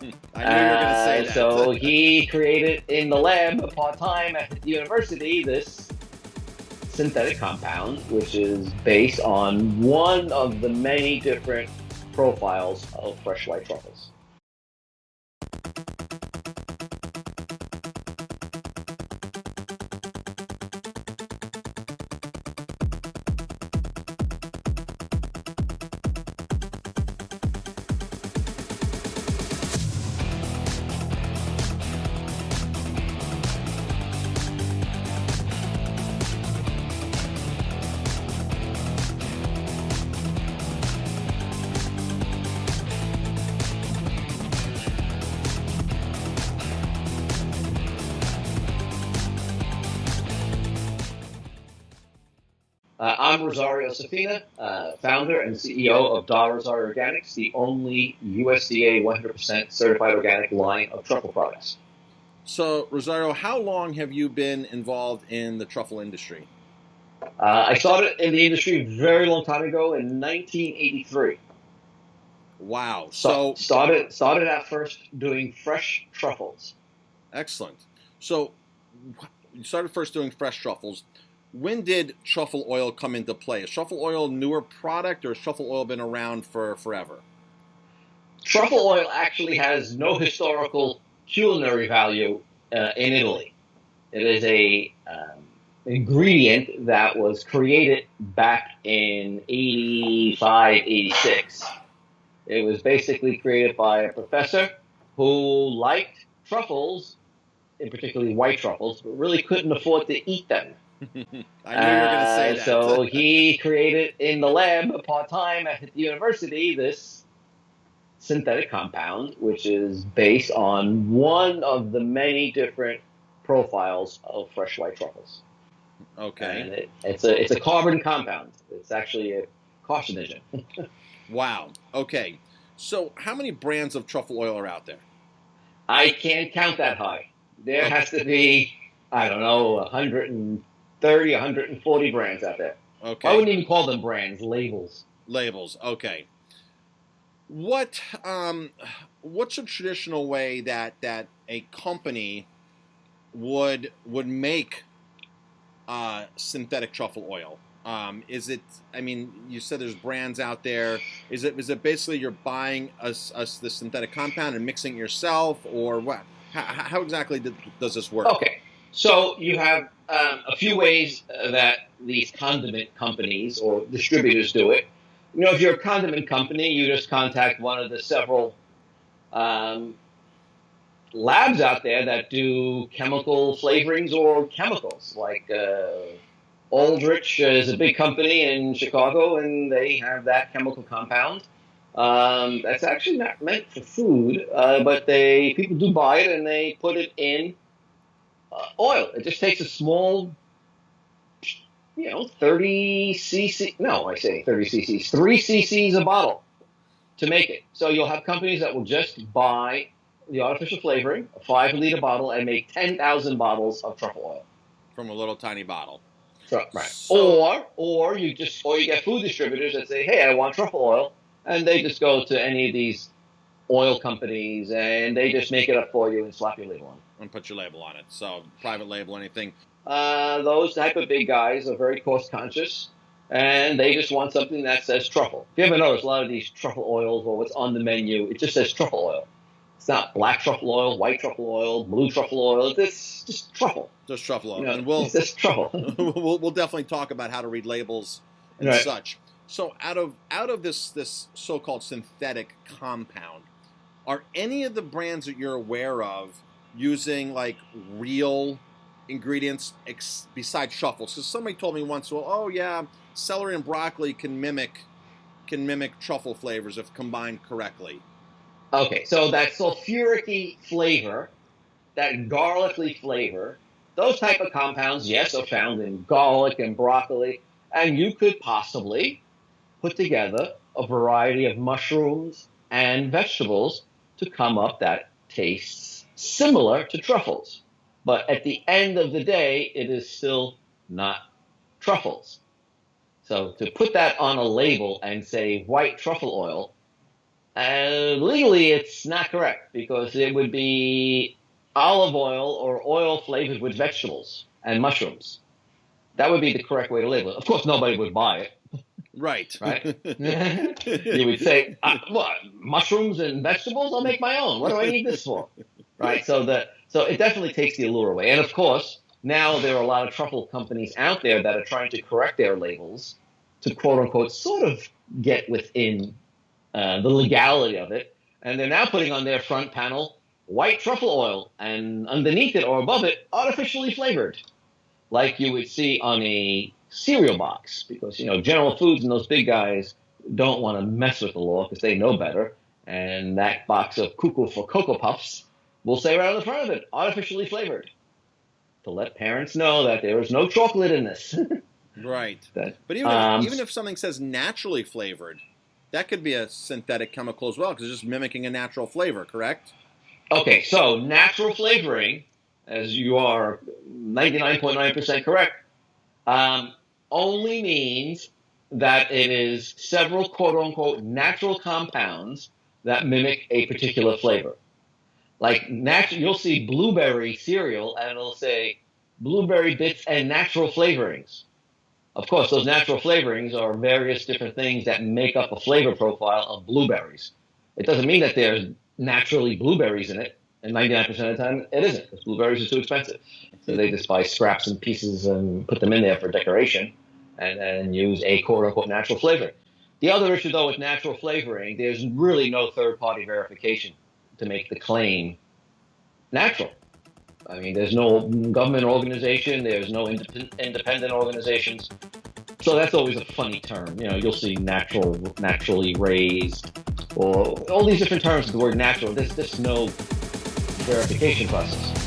I knew you were going to say So that. he created in the lab part-time at the university this synthetic compound, which is based on one of the many different profiles of fresh white truffles. I'm Rosario Safina, founder and CEO of Rosario Organics, the only USDA 100% certified organic line of truffle products. So, Rosario, how long have you been involved in the truffle industry? I started in the industry a very long time ago in 1983. Wow. So So, started at first doing fresh truffles. excellent. So, you started first doing fresh truffles. When did truffle oil come into play? Is truffle oil a newer product, or has truffle oil been around for forever? Truffle oil actually has no historical culinary value in Italy. It is a ingredient that was created back in 85, 86. It was basically created by a professor who liked truffles, in particularly white truffles, but really couldn't afford to eat them. I knew you were going to say So that. he created in the lab part time at the university this synthetic compound, which is based on one of the many different profiles of fresh white truffles. Okay. And it's a carbon compound. It's actually a carcinogen. Wow. Okay. So, how many brands of truffle oil are out there? I can't count that high. There Okay. has to be, I don't know, 130, 140 brands out there. I Okay. wouldn't even call them brands, labels. Labels. Okay. What what's a traditional way that a company would make synthetic truffle oil? Is it? I mean, you said there's brands out there. Is it basically you're buying the synthetic compound and mixing it yourself, or what? How exactly does this work? Okay, so you have a few ways that these condiment companies or distributors do it. If you're a condiment company, you just contact one of the several um, labs out there that do chemical flavorings or chemicals. Like Aldrich is a big company in Chicago, and they have that chemical compound. That's actually not meant for food, but they people do buy it and they put it in oil. It just takes a small, 30 cc. No, I say 30 cc's, 3 cc's a bottle to make it. So you'll have companies that will just buy the artificial flavoring, a 5 liter bottle, and make 10,000 bottles of truffle oil. From a little tiny bottle. Right. So Or you get food distributors that say, "Hey, I want truffle oil," and they just go to any of these oil companies and they just make it up for you and slap your label on it. and put your label on it. So private label, anything. Those type of big guys are very cost conscious, and they just want something that says truffle. If you ever notice, a lot of these truffle oils or what's on the menu, it just says truffle oil. It's not black truffle oil, white truffle oil, blue truffle oil. It's just truffle. Just truffle oil, You know, and it's just truffle. we'll definitely talk about how to read labels and Right. such. So out of this so-called synthetic compound, are any of the brands that you're aware of using like real ingredients besides truffles? Because somebody told me once, well, oh yeah, celery and broccoli can mimic truffle flavors if combined correctly. Okay, so that sulfuric flavor, that garlicky flavor, those type of compounds, yes, are found in garlic and broccoli, and you could possibly put together a variety of mushrooms and vegetables to come up that tastes similar to truffles. But at the end of the day, it is still not truffles. So to put that on a label and say white truffle oil, Legally, it's not correct because it would be olive oil or oil flavored with vegetables and mushrooms. That would be the correct way to label it. Of course, nobody would buy it, Right. right? You would say, "What, mushrooms and vegetables? I'll make my own. What do I need this for?" Right? So it definitely takes the allure away. And of course, now there are a lot of truffle companies out there that are trying to correct their labels to quote unquote sort of get within the legality of it. And they're now putting on their front panel white truffle oil, and underneath it or above it, artificially flavored, like you would see on a cereal box, because General Foods and those big guys don't want to mess with the law because they know better. And that box of Cuckoo for Cocoa Puffs will say right on the front of it, artificially flavored, to let parents know that there is no chocolate in this. Right. That, But even if something says naturally flavored, that could be a synthetic chemical as well, because it's just mimicking a natural flavor, correct? Okay, so natural flavoring, as you are 99.9% correct, only means that it is several quote-unquote natural compounds that mimic a particular flavor. Like you'll see blueberry cereal, and it'll say blueberry bits and natural flavorings. Of course, those natural flavorings are various different things that make up a flavor profile of blueberries. It doesn't mean that there's naturally blueberries in it, and 99% of the time it isn't, because blueberries are too expensive. So they just buy scraps and pieces and put them in there for decoration, and then use a quote-unquote natural flavor. The other issue, though, with natural flavoring, there's really no third-party verification to make the claim natural. I mean, there's no government organization, there's no independent organizations. So that's always a funny term. You'll see naturally raised, or all these different terms of the word natural. There's no verification process.